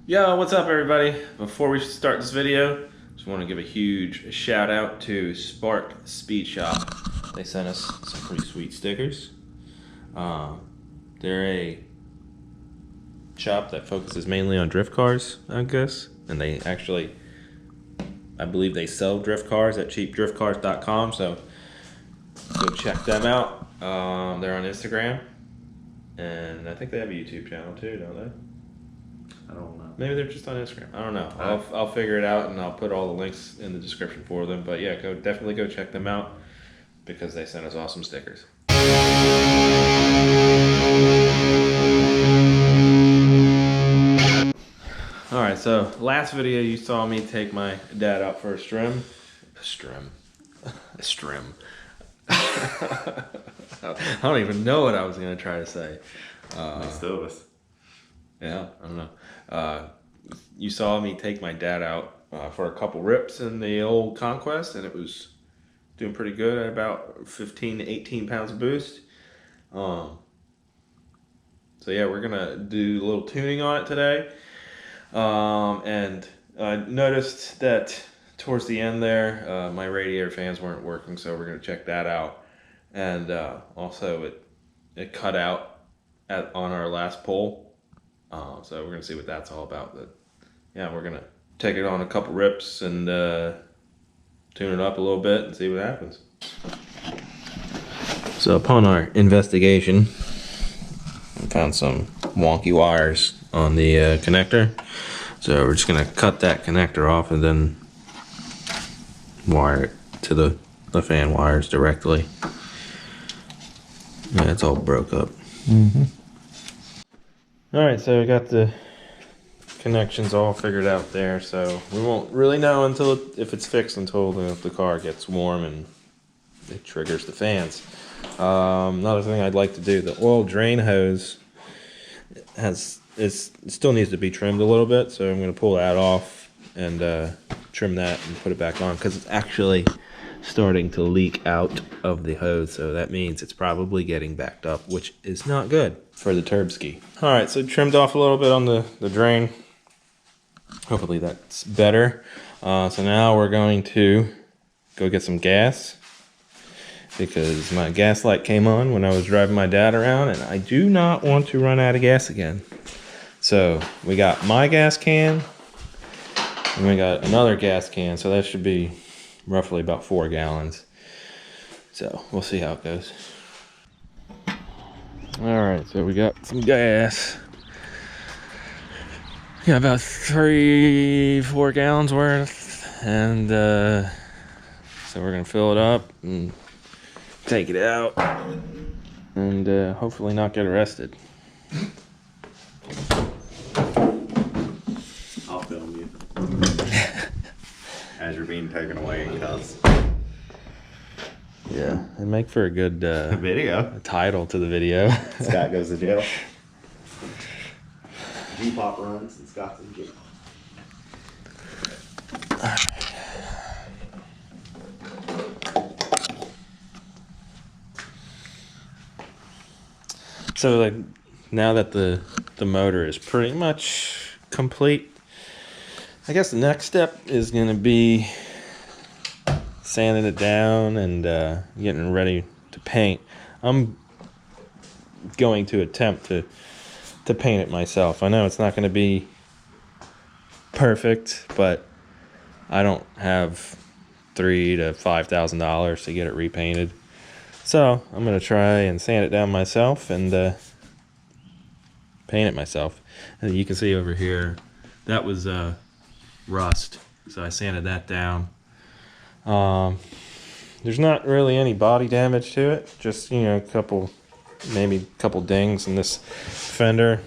Yo, what's up everybody? Before we start this video, just want to give a huge shout out to Spark Speed Shop. They sent us some pretty sweet stickers. They're a shop that focuses mainly on drift cars, I guess. And they actually, I believe they sell drift cars at cheapdriftcars.com, so go check them out. They're on Instagram. And I think they have a YouTube channel too, don't they? I don't know. Maybe they're just on Instagram. I don't know. I'll figure it out and I'll put all the links in the description for them. But yeah, definitely go check them out because they sent us awesome stickers. All right, so last video you saw me take my dad out for a strim. I don't even know what I was gonna try to say. Yeah, I don't know. You saw me take my dad out for a couple rips in the old Conquest, and it was doing pretty good at about 15 to 18 pounds of boost. So yeah, we're gonna do a little tuning on it today. And I noticed that towards the end there, my radiator fans weren't working, so we're gonna check that out. And also it cut out on our last pull. So we're gonna see what that's all about. But yeah, we're gonna take it on a couple rips and tune it up a little bit and see what happens. So upon our investigation, we found some wonky wires on the connector. So we're just gonna cut that connector off and then wire it to the fan wires directly. Yeah, it's all broke up. All right, so we got the connections all figured out there, so we won't really know until if it's fixed until the car gets warm and it triggers the fans. Another thing I'd like to do, the oil drain hose it still needs to be trimmed a little bit, so I'm going to pull that off and trim that and put it back on because it's actually starting to leak out of the hose, so that means it's probably getting backed up, which is not good for the turbski. All right, so trimmed off a little bit on the drain. Hopefully that's better. So now we're going to go get some gas because my gas light came on when I was driving my dad around and I do not want to run out of gas again. So we got my gas can and we got another gas can, so that should be roughly about 4 gallons. So we'll see how it goes. All right, so we got some gas. Got about 3-4 gallons worth, and so we're gonna fill it up and take it out, and hopefully not get arrested. I'll film you as you're being taken away in cuffs. Yeah, and make for a good Video. title to the video. Scott goes to jail. G-pop runs and Scott's in jail. So like now that the motor is pretty much complete, I guess the next step is gonna be sanding it down and getting ready to paint. I'm going to attempt to paint it myself. I know it's not going to be perfect, but I don't have $3,000 to $5,000 to get it repainted. So I'm going to try and sand it down myself and paint it myself. And you can see over here, that was rust. So I sanded that down. There's not really any body damage to it, just, you know, maybe a couple dings in this fender.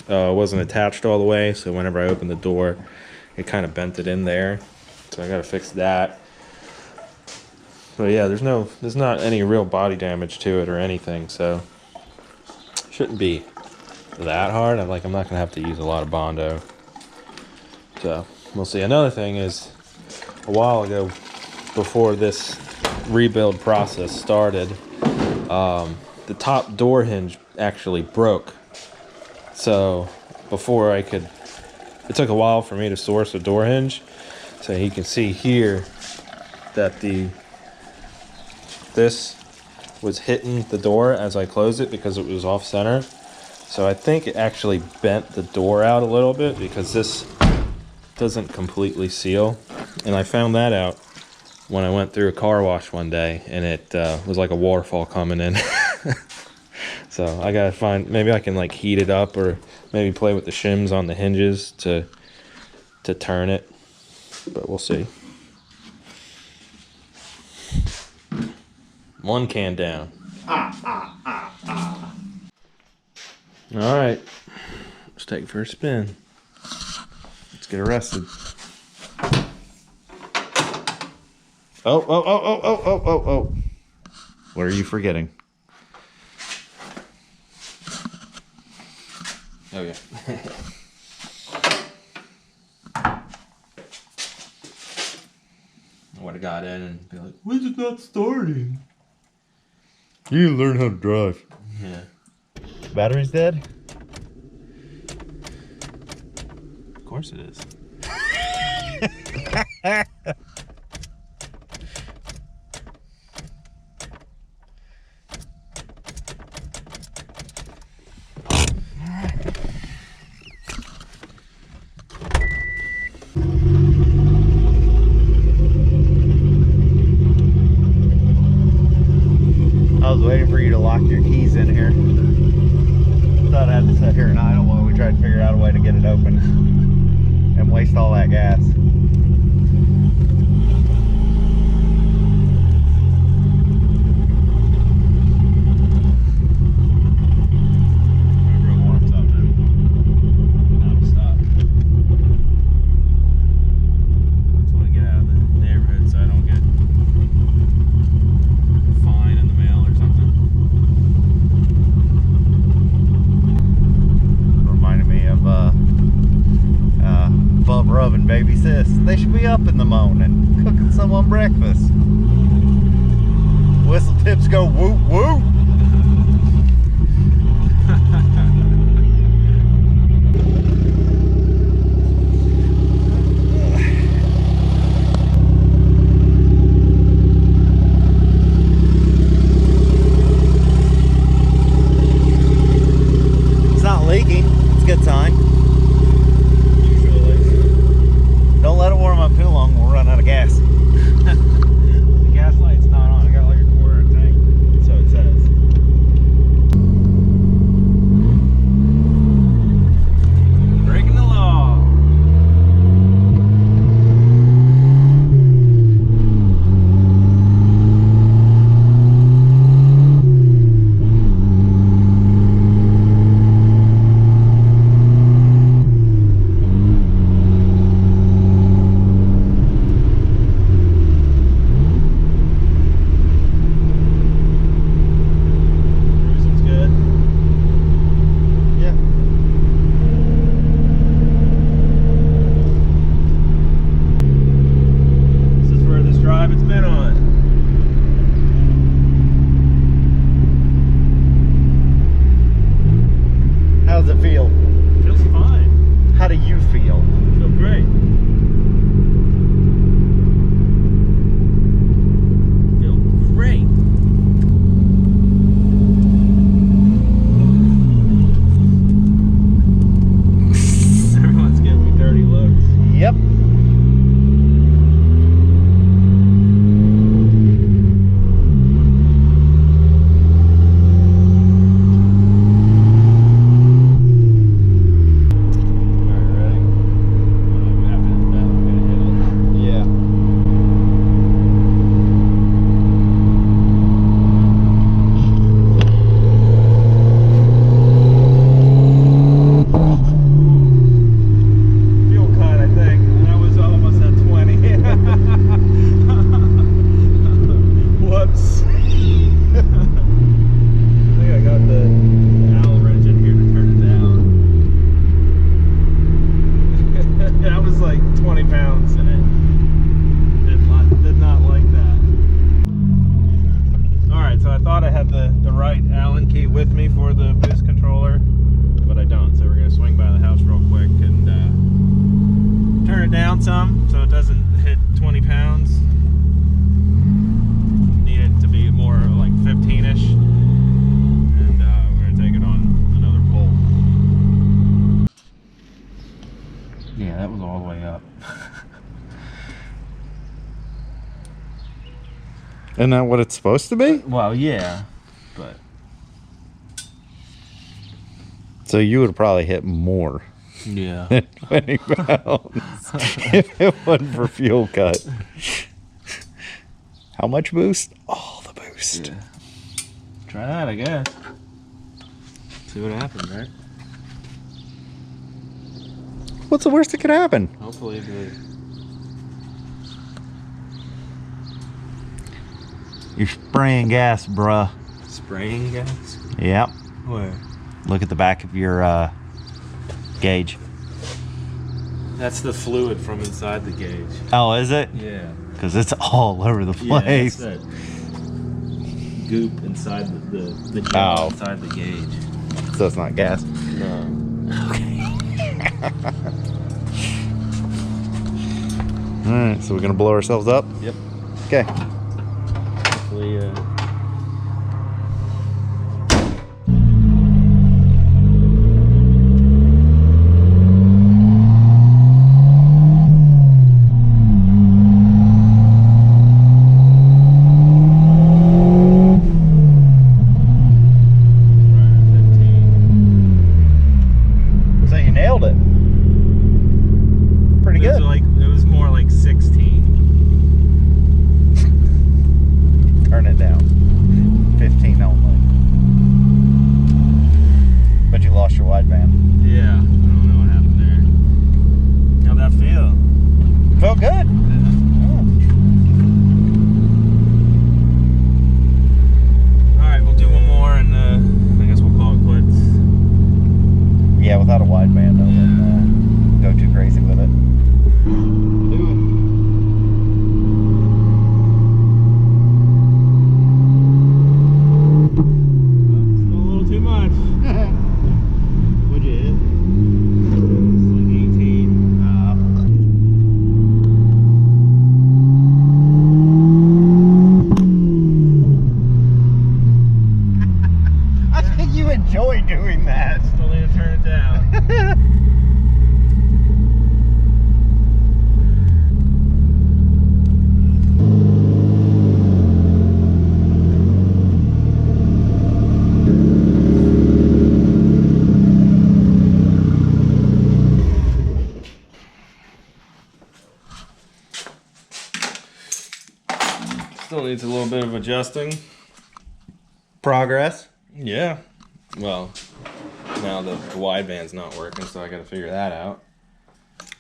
Wasn't attached all the way, so whenever I opened the door, it kind of bent it in there. So I gotta fix that. But yeah, there's not any real body damage to it or anything, so shouldn't be that hard. I'm not gonna have to use a lot of Bondo. So we'll see. Another thing is, a while ago, before this rebuild process started, the top door hinge actually broke. So before I could it took a while for me to source a door hinge. So you can see here that this was hitting the door as I closed it because it was off center. So I think it actually bent the door out a little bit because this doesn't completely seal. And I found that out when I went through a car wash one day, and it was like a waterfall coming in. So I gotta find, maybe I can like heat it up or maybe play with the shims on the hinges to turn it, but we'll see. One can down. All right, let's take it for a spin. Let's get arrested. Oh. What are you forgetting? Oh yeah. I would have got in and be like, "Why is it not starting?" You didn't learn how to drive. Yeah. Battery's dead? Of course it is. I was waiting for you to lock your keys in here. Thought I had to sit here and idle while we tried to figure out a way to get it open and waste all that gas. Whenever it warms up, then that'll stop. I just want to get out of the neighborhood so I don't get a fine in the mail or something. Reminded me of Bub Rub and Baby Sis. They should be up in the morning cooking someone breakfast. Whistle tips go whoop whoop. It's not leaking. It's a good sign. Don't let it warm up too long, we'll run out of gas. The gas light's not on. I got like a quarter tank. So it says. Breaking the law. Cruising's good. Yeah. This is for this drive it's been on. How does it feel? Feels fine. How do you feel? Feel great. Feel great. Everyone's giving me dirty looks. Yep. Alright, ready? down some so it doesn't hit 20 pounds. Need it to be more like 15-ish. And we're gonna take it on another pole. Yeah, that was all the way up. Isn't that what it's supposed to be? Well, yeah, but So you would probably hit more yeah. than 20 pounds if it wasn't for fuel cut. How much boost? All the boost. Yeah. Try that, I guess. See what happens, right? What's the worst that could happen? Hopefully the You're spraying gas, bruh. spraying gas. Yep. Where? Look at the back of your gauge. That's the fluid from inside the gauge. Oh, is it? Yeah. Because it's all over the Yeah, place. that's that goop inside the gel inside the gauge. So it's not gas. No. Alright, so we're going to blow ourselves up? Yep. Okay. Hopefully, So you nailed it. Pretty good. it was more like 16. Turn it down. 15 only. But you lost your wideband. Yeah. I don't know what happened there. How'd that feel? Felt good. Alright, we'll do one more and I guess we'll call it quits. Yeah, without a wideband, I wouldn't go too crazy with it. Still a little too much. What'd you hit? It's like 18. I think you enjoy doing that. Still need to turn it down. Still needs a little bit of adjusting. Progress. Yeah. Well, now the wideband's not working, so I got to figure that out.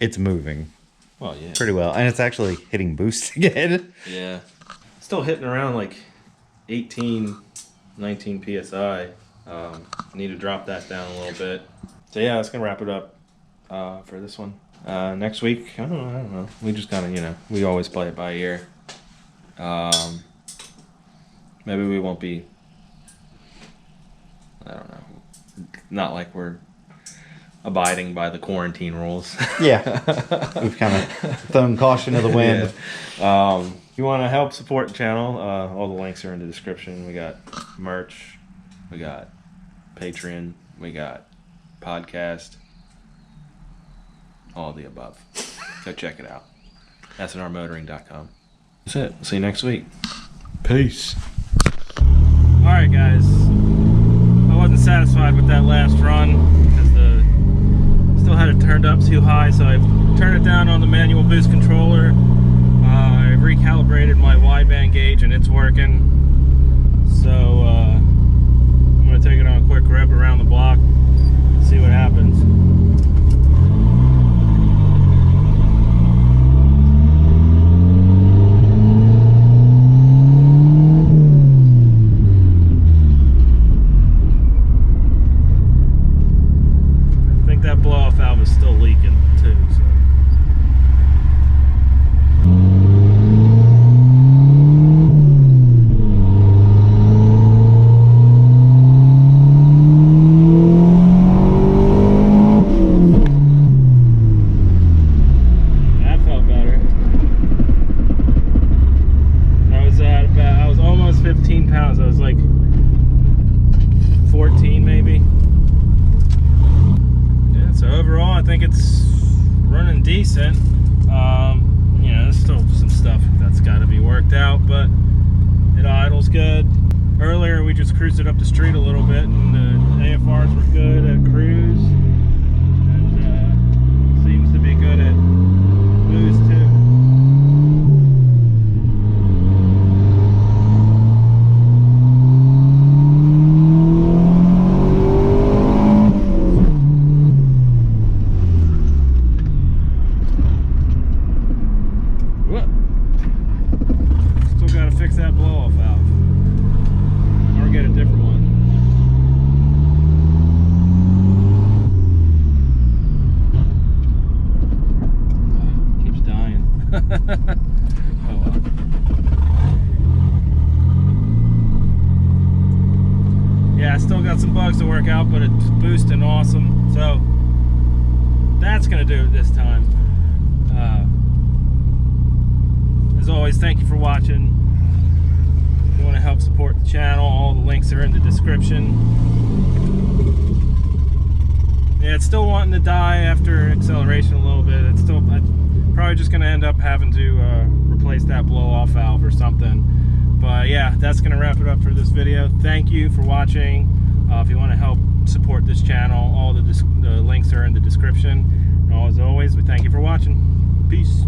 It's moving Well, yeah. pretty well, and it's actually hitting boost again. Yeah. Still hitting around like 18, 19 psi. Need to drop that down a little bit. So yeah, that's gonna wrap it up for this one. Next week, I don't know. We just kind of, we always play it by ear. Maybe we won't be. I don't know. Not like we're abiding by the quarantine rules. Yeah, we've kind of thrown caution to the wind. Yeah. If you want to help support the channel, all the links are in the description. We got merch, we got Patreon, we got podcast, all the above. Go check it out. sandrmotoring.com. That's it. See you next week. Peace. All right, guys. I wasn't satisfied with that last run because still had it turned up too high, so I've turned it down on the manual boost controller. I recalibrated my wideband gauge and it's working. So I'm gonna take it on a quick rip around the block, see what happens. That blow-off valve is still leaking too, so. think it's running decent. You know, there's still some stuff that's got to be worked out, but it idles good. Earlier we just cruised it up the street a little bit, and the AFRs were good at cruise, and seems to be good at boost too. Still got to fix that blow-off valve, or get a different one. Keeps dying. Oh well. Yeah, I still got some bugs to work out, but it's boosting awesome. So that's gonna do it this time. As always, thank you for watching. If you want to help support the channel, all the links are in the description. Yeah, it's still wanting to die after acceleration a little bit. It's still, I'm probably just going to end up having to replace that blow-off valve or something. But yeah, that's going to wrap it up for this video. Thank you for watching. If you want to help support this channel, all the links are in the description. And as always, we thank you for watching. Peace.